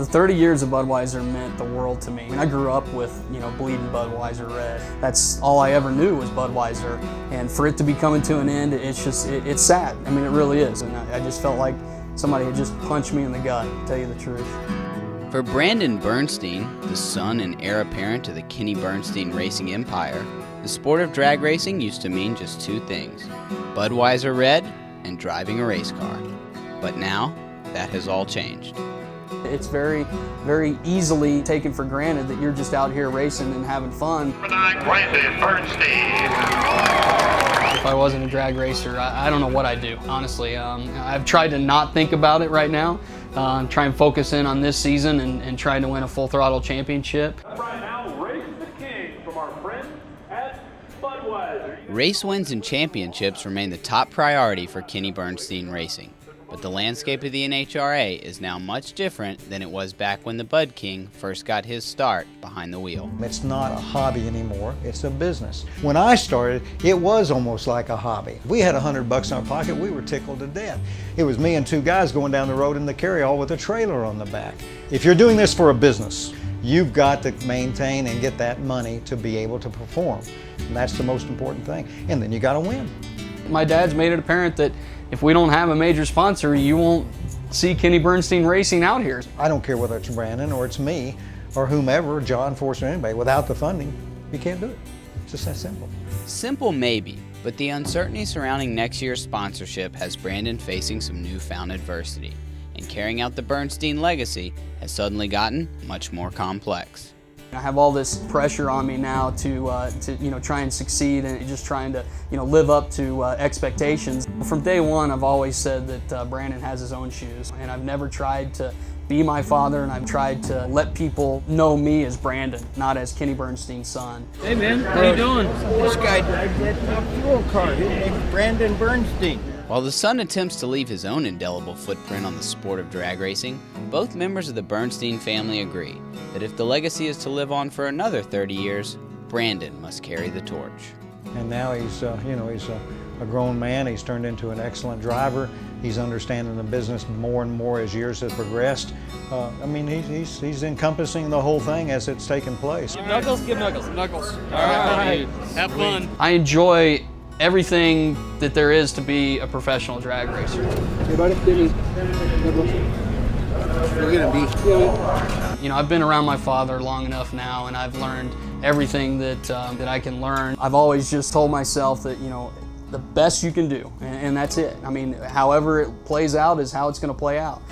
The 30 years of Budweiser meant the world to me. I mean, I grew up with, bleeding Budweiser red. That's all I ever knew was Budweiser. And for it to be coming to an end, it's sad. I mean, it really is. And I just felt like somebody had just punched me in the gut, to tell you the truth. For Brandon Bernstein, the son and heir apparent to the Kenny Bernstein racing empire, the sport of drag racing used to mean just two things: Budweiser red and driving a race car. But now, that has all changed. It's very, very easily taken for granted that you're just out here racing and having fun. Brandon Bernstein. If I wasn't a drag racer, I don't know what I'd do, honestly. I've tried to not think about it right now. Try and focus in on this season and trying to win a full throttle championship. Right now, Race the King from our friends at Budweiser. Race wins and championships remain the top priority for Kenny Bernstein Racing. But the landscape of the NHRA is now much different than it was back when the Bud King first got his start behind the wheel. It's not a hobby anymore, it's a business. When I started, it was almost like a hobby. We had $100 in our pocket, we were tickled to death. It was me and two guys going down the road in the carryall with a trailer on the back. If you're doing this for a business, you've got to maintain and get that money to be able to perform. And that's the most important thing. And then you got to win. My dad's made it apparent that if we don't have a major sponsor, you won't see Kenny Bernstein Racing out here. I don't care whether it's Brandon or it's me or whomever, John, Force, or anybody. Without the funding, you can't do it. It's just that simple. Simple maybe, but the uncertainty surrounding next year's sponsorship has Brandon facing some newfound adversity, and carrying out the Bernstein legacy has suddenly gotten much more complex. I have all this pressure on me now to try and succeed and just trying to live up to expectations. From day one, I've always said that Brandon has his own shoes, and I've never tried to be my father, and I've tried to let people know me as Brandon, not as Kenny Bernstein's son. Hey man, what are you doing? This guy drives that fuel car. His name's Brandon Bernstein. While the son attempts to leave his own indelible footprint on the sport of drag racing, both members of the Bernstein family agree that if the legacy is to live on for another 30 years, Brandon must carry the torch. And now he's a grown man. He's turned into an excellent driver. He's understanding the business more and more as years have progressed. He's encompassing the whole thing as it's taking place. Give Knuckles. All right. Have fun. I enjoy everything that there is to be a professional drag racer. Hey buddy, we're gonna be. I've been around my father long enough now, and I've learned everything that I can learn. I've always just told myself that the best you can do, and that's it. I mean, however it plays out is how it's going to play out.